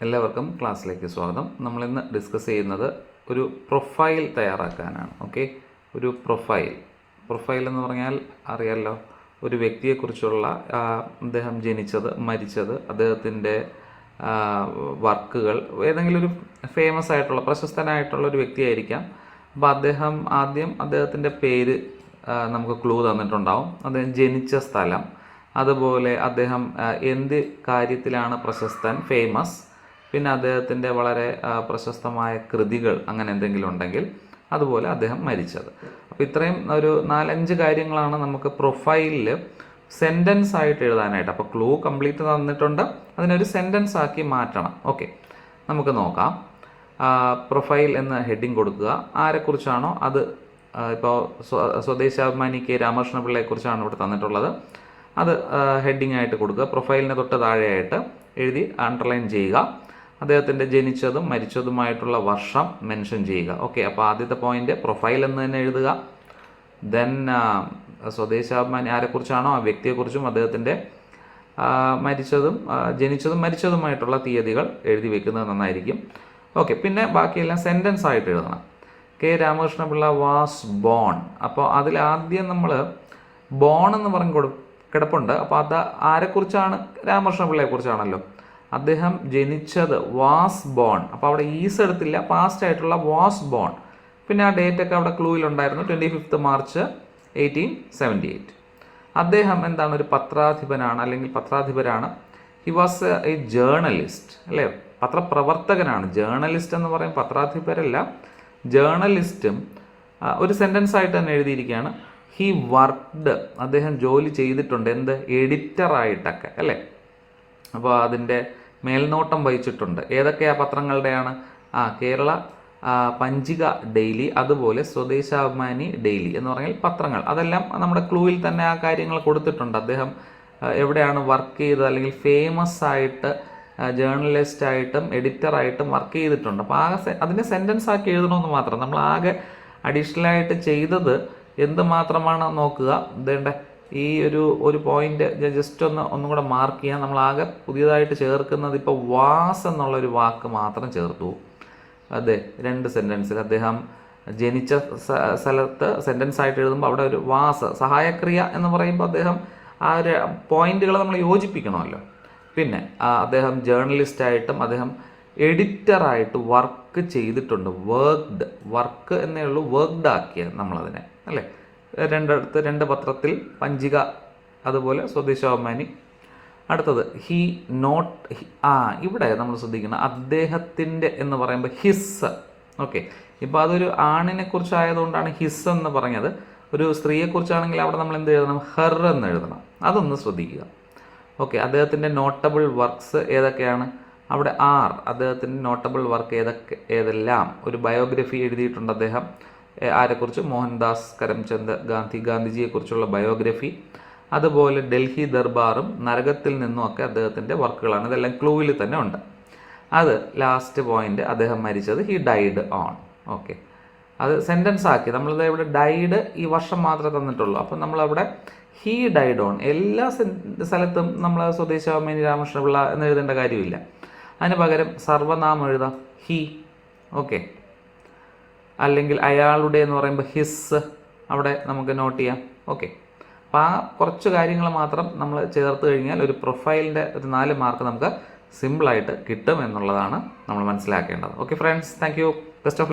എല്ലാവർക്കും ക്ലാസ്സിലേക്ക് സ്വാഗതം. നമ്മളിന്ന് ഡിസ്കസ് ചെയ്യുന്നത് ഒരു പ്രൊഫൈൽ തയ്യാറാക്കാനാണ്. ഓക്കെ, ഒരു പ്രൊഫൈൽ എന്ന് പറഞ്ഞാൽ അറിയാമല്ലോ, ഒരു വ്യക്തിയെക്കുറിച്ചുള്ള അദ്ദേഹം ജനിച്ചത്, മരിച്ചത്, അദ്ദേഹത്തിൻ്റെ വർക്കുകൾ, ഏതെങ്കിലും ഒരു ഫേമസ് ആയിട്ടുള്ള പ്രശസ്തനായിട്ടുള്ള ഒരു വ്യക്തിയായിരിക്കാം. അപ്പോൾ അദ്ദേഹത്തിൻ്റെ പേര് നമുക്ക് ക്ലൂ തന്നിട്ടുണ്ടാവും, അദ്ദേഹം ജനിച്ച സ്ഥലം, അതുപോലെ അദ്ദേഹം എന്ത് കാര്യത്തിലാണ് പ്രശസ്തൻ, ഫേമസ്, പിന്നെ അദ്ദേഹത്തിൻ്റെ വളരെ പ്രശസ്തമായ കൃതികൾ അങ്ങനെ എന്തെങ്കിലും ഉണ്ടെങ്കിൽ, അതുപോലെ അദ്ദേഹം മരിച്ചത്. അപ്പോൾ ഇത്രയും ഒരു 4-5 കാര്യങ്ങളാണ് നമുക്ക് പ്രൊഫൈലിൽ സെൻറ്റൻസ് ആയിട്ട് എഴുതാനായിട്ട്. അപ്പോൾ ക്ലൂ കംപ്ലീറ്റ് തന്നിട്ടുണ്ട്, അതിനൊരു സെൻറ്റൻസ് ആക്കി മാറ്റണം. ഓക്കെ, നമുക്ക് നോക്കാം. പ്രൊഫൈൽ എന്ന ഹെഡിങ് കൊടുക്കുക. ആരെക്കുറിച്ചാണോ അത്, ഇപ്പോൾ സ്വദേശാഭിമാനി കെ രാമകൃഷ്ണപിള്ളയെക്കുറിച്ചാണ് ഇവിടെ തന്നിട്ടുള്ളത്, അത് ഹെഡിങ് ആയിട്ട് കൊടുക്കുക. പ്രൊഫൈലിന് തൊട്ട് താഴെയായിട്ട് എഴുതി അണ്ടർലൈൻ ചെയ്യുക. അദ്ദേഹത്തിൻ്റെ ജനിച്ചതും മരിച്ചതുമായിട്ടുള്ള വർഷം മെൻഷൻ ചെയ്യുക. ഓക്കെ, അപ്പോൾ ആദ്യത്തെ പോയിന്റ് പ്രൊഫൈൽ എന്ന് തന്നെ എഴുതുക. ദെൻ സ്വദേശാഭിമാനി ആരെക്കുറിച്ചാണോ ആ വ്യക്തിയെക്കുറിച്ചും അദ്ദേഹത്തിൻ്റെ ജനിച്ചതും മരിച്ചതുമായിട്ടുള്ള തീയതികൾ എഴുതി വെക്കുന്നത് നന്നായിരിക്കും. ഓക്കെ, പിന്നെ ബാക്കിയെല്ലാം സെൻറ്റൻസ് ആയിട്ട് എഴുതണം. K Ramakrishna Pillai was born. അപ്പോൾ അതിലാദ്യം നമ്മൾ ബോൺ എന്ന് പറഞ്ഞ് കിടപ്പുണ്ട്. അപ്പോൾ അത് ആരെക്കുറിച്ചാണ്? രാമകൃഷ്ണപിള്ളയെക്കുറിച്ചാണല്ലോ. അദ്ദേഹം ജനിച്ചത് വാസ് ബോൺ. അപ്പോൾ അവിടെ ഈസ് എടുത്തില്ല, പാസ്റ്റ് ആയിട്ടുള്ള വാസ് ബോൺ. പിന്നെ ആ ഡേറ്റ് ഒക്കെ അവിടെ ക്ലൂയിലുണ്ടായിരുന്നു, 25 മാർച്ച് 1878. അദ്ദേഹം എന്താണ്? ഒരു പത്രാധിപനാണ്, അല്ലെങ്കിൽ പത്രാധിപരാണ്. ഹി വാസ് എ ജേർണലിസ്റ്റ്, അല്ലേ? പത്രപ്രവർത്തകനാണ്. ജേർണലിസ്റ്റ് എന്ന് പറയും, പത്രാധിപരല്ല, ജേർണലിസ്റ്റും. ഒരു സെൻറ്റൻസ് ആയിട്ട് തന്നെ എഴുതിയിരിക്കുകയാണ്. ഹി വർക്ക്ഡ്, അദ്ദേഹം ജോലി ചെയ്തിട്ടുണ്ട്. എന്ത്? എഡിറ്ററായിട്ടൊക്കെ, അല്ലേ? അപ്പോൾ അതിൻ്റെ മേൽനോട്ടം വഹിച്ചിട്ടുണ്ട്. ഏതൊക്കെയാ പത്രങ്ങളുടെയാണ്? കേരള പഞ്ചിക ഡെയിലി, അതുപോലെ സ്വദേശാഭിമാനി ഡെയിലി എന്ന് പറഞ്ഞാൽ പത്രങ്ങൾ. അതെല്ലാം നമ്മുടെ ക്ലൂവിൽ തന്നെ ആ കാര്യങ്ങൾ കൊടുത്തിട്ടുണ്ട്. അദ്ദേഹം എവിടെയാണ് വർക്ക് ചെയ്തത്, അല്ലെങ്കിൽ ഫേമസ് ആയിട്ട് ജേർണലിസ്റ്റായിട്ടും എഡിറ്ററായിട്ടും വർക്ക് ചെയ്തിട്ടുണ്ട്. അപ്പോൾ അതിനെ സെൻറ്റൻസ് ആക്കി എഴുതണമെന്ന് മാത്രം. നമ്മൾ ആകെ അഡീഷണലായിട്ട് ചെയ്തത് എന്ത് മാത്രമാണ് നോക്കുക. ഇതേണ്ട ഈ ഒരു പോയിന്റ് ജസ്റ്റ് ഒന്നും കൂടെ മാർക്ക് ചെയ്യാൻ. നമ്മളാകെ പുതിയതായിട്ട് ചേർക്കുന്നത് ഇപ്പോൾ വാസ് എന്നുള്ളൊരു വാക്ക് മാത്രം ചേർത്തു. അതെ, 2 സെൻറ്റൻസിൽ അദ്ദേഹം ജനിച്ച സ്ഥലത്ത് സെൻറ്റൻസ് ആയിട്ട് എഴുതുമ്പോൾ അവിടെ ഒരു വാസ്, സഹായക്രിയ എന്ന് പറയുമ്പോൾ അദ്ദേഹം ആ ഒരു പോയിന്റുകൾ നമ്മൾ യോജിപ്പിക്കണമല്ലോ. പിന്നെ അദ്ദേഹം ജേർണലിസ്റ്റായിട്ടും അദ്ദേഹം എഡിറ്ററായിട്ട് വർക്ക് ചെയ്തിട്ടുണ്ട്. വർക്ക് എന്നേ ഉള്ളൂ, വർക്ക്ഡ് ആക്കിയത് നമ്മളതിനെ, അല്ലേ? 2 പത്രത്തിൽ, പഞ്ചിക അതുപോലെ സ്വദേശാഭിമാനി. അടുത്തത് ഇവിടെ നമ്മൾ ശ്രദ്ധിക്കണം, അദ്ദേഹത്തിൻ്റെ എന്ന് പറയുമ്പോൾ ഹിസ്. ഓക്കെ, ഇപ്പോൾ അതൊരു ആണിനെ കുറിച്ചായതുകൊണ്ടാണ് ഹിസ് എന്ന് പറഞ്ഞത്. ഒരു സ്ത്രീയെക്കുറിച്ചാണെങ്കിൽ അവിടെ നമ്മൾ എന്ത് എഴുതണം? ഹെർ എന്ന് എഴുതണം. അതൊന്ന് ശ്രദ്ധിക്കുക. ഓക്കെ, അദ്ദേഹത്തിൻ്റെ നോട്ടബിൾ വർക്ക്സ് ഏതൊക്കെയാണ്? അവിടെ അദ്ദേഹത്തിൻ്റെ നോട്ടബിൾ വർക്ക് ഏതെല്ലാം? ഒരു ബയോഗ്രഫി എഴുതിയിട്ടുണ്ട് അദ്ദേഹം. ആരെക്കുറിച്ച്? മോഹൻദാസ് കരംചന്ദ് ഗാന്ധിജിയെക്കുറിച്ചുള്ള ബയോഗ്രഫി. അതുപോലെ ഡൽഹി ദർബാറും നരകത്തിൽ നിന്നും ഒക്കെ അദ്ദേഹത്തിൻ്റെ വർക്കുകളാണ്. ഇതെല്ലാം ക്ലൂവിൽ തന്നെ ഉണ്ട്. അത് ലാസ്റ്റ് പോയിന്റ്, അദ്ദേഹം മരിച്ചത് ഹി ഡൈഡ് ഓൺ. ഓക്കെ, അത് സെൻറ്റൻസ് ആക്കി. നമ്മളിത് ഇവിടെ ഡൈഡ് ഈ വർഷം മാത്രമേ തന്നിട്ടുള്ളൂ. അപ്പം നമ്മളവിടെ ഹി ഡൈഡ് ഓൺ. എല്ലാ സ്ഥലത്തും നമ്മൾ സ്വദേശാഭിമാനി രാമകൃഷ്ണപിള്ള എന്ന് എഴുതേണ്ട കാര്യമില്ല. അതിന് പകരം സർവനാമം എഴുതാം, ഹി. ഓക്കെ, അല്ലെങ്കിൽ അയാളുടെ എന്ന് പറയുമ്പോൾ ഹിസ്, അവിടെ നമുക്ക് നോട്ട് ചെയ്യാം. ഓക്കെ, അപ്പോൾ ആ കുറച്ച് കാര്യങ്ങൾ മാത്രം നമ്മൾ ചേർത്ത് കഴിഞ്ഞാൽ ഒരു പ്രൊഫൈലിൻ്റെ ഒരു 4 മാർക്ക് നമുക്ക് സിമ്പിളായിട്ട് കിട്ടും എന്നുള്ളതാണ് നമ്മൾ മനസ്സിലാക്കേണ്ടത്. Okay friends, thank you. Best of